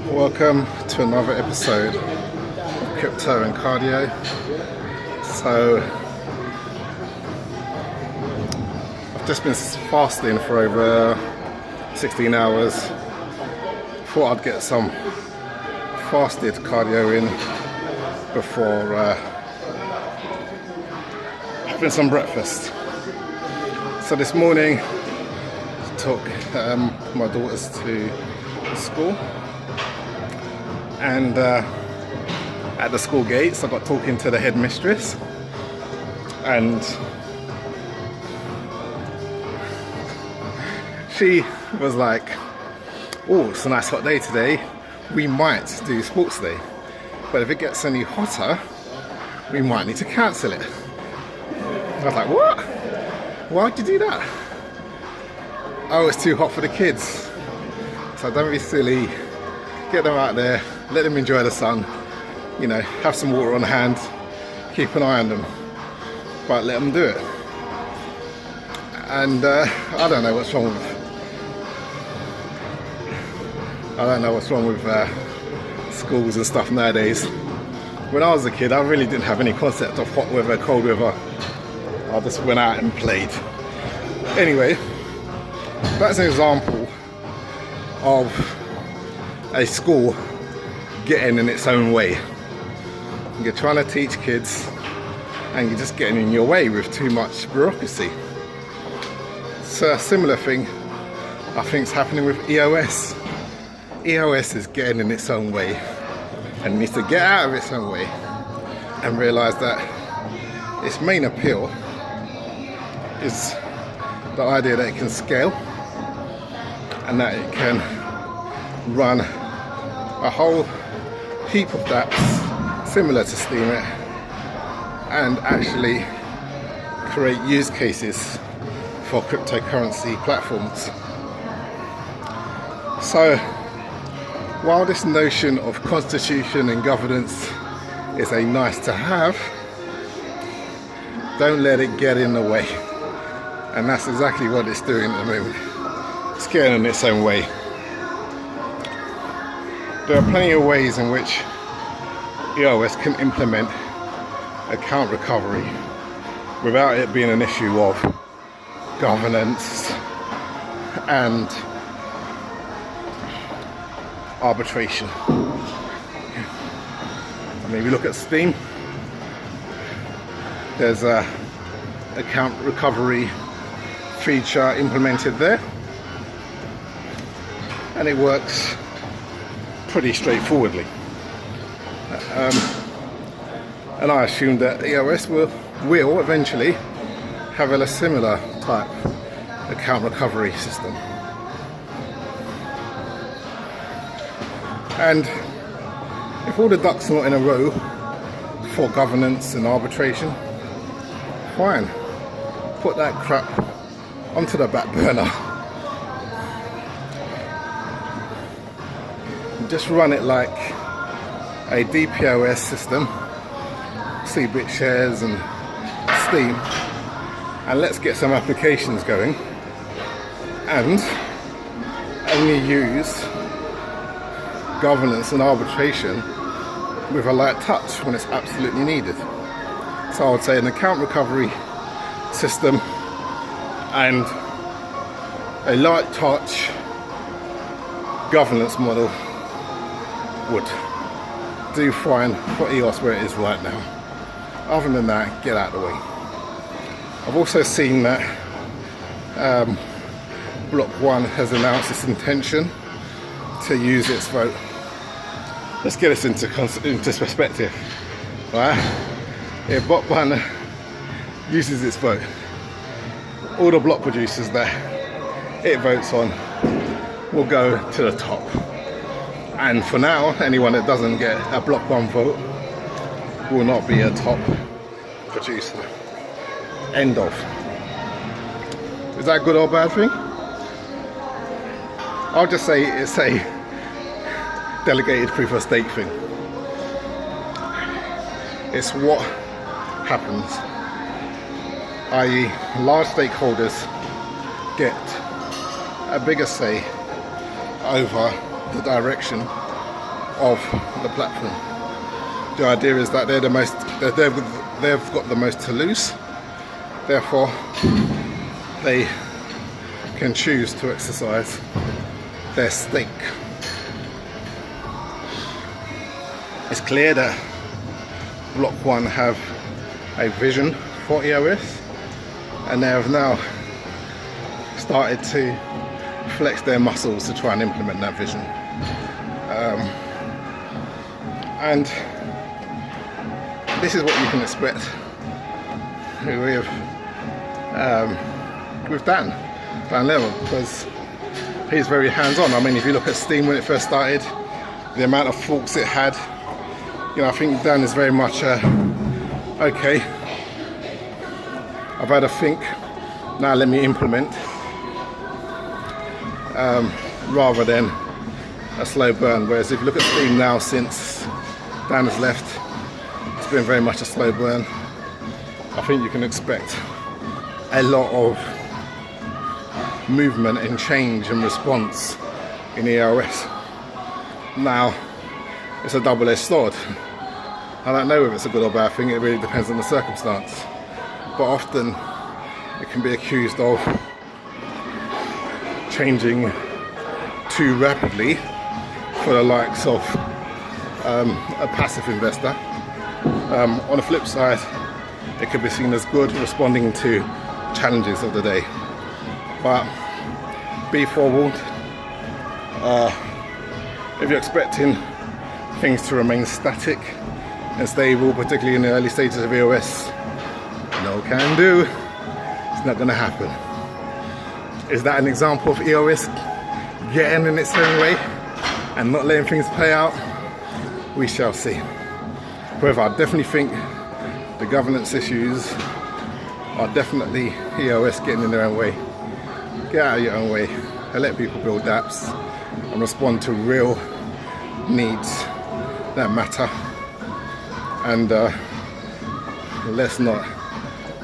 Welcome to another episode of Crypto and Cardio. So, I've just been fasting for over 16 hours. Thought I'd get some fasted cardio in before having some breakfast. So this morning, took my daughters to school, and at the school gates I got talking to the headmistress, and she was like, "Oh, it's a nice hot day today, we might do sports day, but if it gets any hotter we might need to cancel it." I was like, "What? Why'd you do that?" "Oh, it's too hot for the kids." So don't be silly, get them out there, let them enjoy the sun, you know, have some water on hand, keep an eye on them, but let them do it. And I don't know what's wrong with schools and stuff nowadays. When I was a kid, I really didn't have any concept of hot weather, cold weather. I just went out and played. Anyway, that's an example of a school getting in its own way. You're trying to teach kids and you're just getting in your way with too much bureaucracy. It's a similar thing I think is happening with EOS. EOS is getting in its own way and needs to get out of its own way and realise that its main appeal is the idea that it can scale and that it can run a whole heap of dApps similar to Steemit and actually create use cases for cryptocurrency platforms. So while this notion of constitution and governance is a nice to have, don't let it get in the way. And that's exactly what it's doing at the moment. It's getting in its own way. There are plenty of ways in which EOS can implement account recovery without it being an issue of governance and arbitration. I mean, if you look at Steam, there's a account recovery feature implemented there, and it works pretty straightforwardly. And I assume that EOS will eventually have a similar type account recovery system. And if all the ducks are not in a row for governance and arbitration, fine, put that crap onto the back burner. Just run it like a DPoS system, Cbit shares and Steam, and let's get some applications going and only use governance and arbitration with a light touch when it's absolutely needed. So I would say an account recovery system and a light touch governance model would do fine for EOS where it is right now. Other than that, get out of the way. I've also seen that Block 1 has announced its intention to use its vote. Let's get this into perspective, right? If Block 1 uses its vote, all the block producers that it votes on will go to the top. And for now, anyone that doesn't get a Block 1 vote will not be a top producer. End of. Is that a good or bad thing? I'll just say it's a delegated proof of stake thing. It's what happens, i.e. large stakeholders get a bigger say over the direction of the platform. The idea is that they've got the most to lose, therefore they can choose to exercise their stake. It's clear that Block 1 have a vision for EOS, and they have now started to flex their muscles to try and implement that vision. And this is what you can expect with Dan Level, because he's very hands-on. I mean, if you look at Steam when it first started, the amount of forks it had, you know, I think Dan is very much okay, I've had a think, now let me implement, rather than a slow burn. Whereas if you look at Steam now, since Dan has left, it's been very much a slow burn. I think you can expect a lot of movement and change and response in EOS. Now, it's a double-edged sword. I don't know if it's a good or bad thing, it really depends on the circumstance. But often it can be accused of changing too rapidly for the likes of a passive investor. On the flip side, it could be seen as good, responding to challenges of the day. But be forewarned, if you're expecting things to remain static and stable, particularly in the early stages of EOS, no can do. It's not going to happen. Is that an example of EOS getting in its own way and not letting things play out? We shall see. However, I definitely think the governance issues are definitely EOS getting in their own way. Get out of your own way and let people build dApps and respond to real needs that matter. And let's not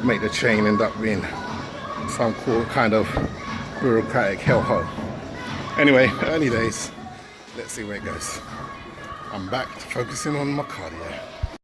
make the chain end up being some cool kind of bureaucratic hellhole. Anyway, early days. Let's see where it goes. I'm back to focusing on my cardio.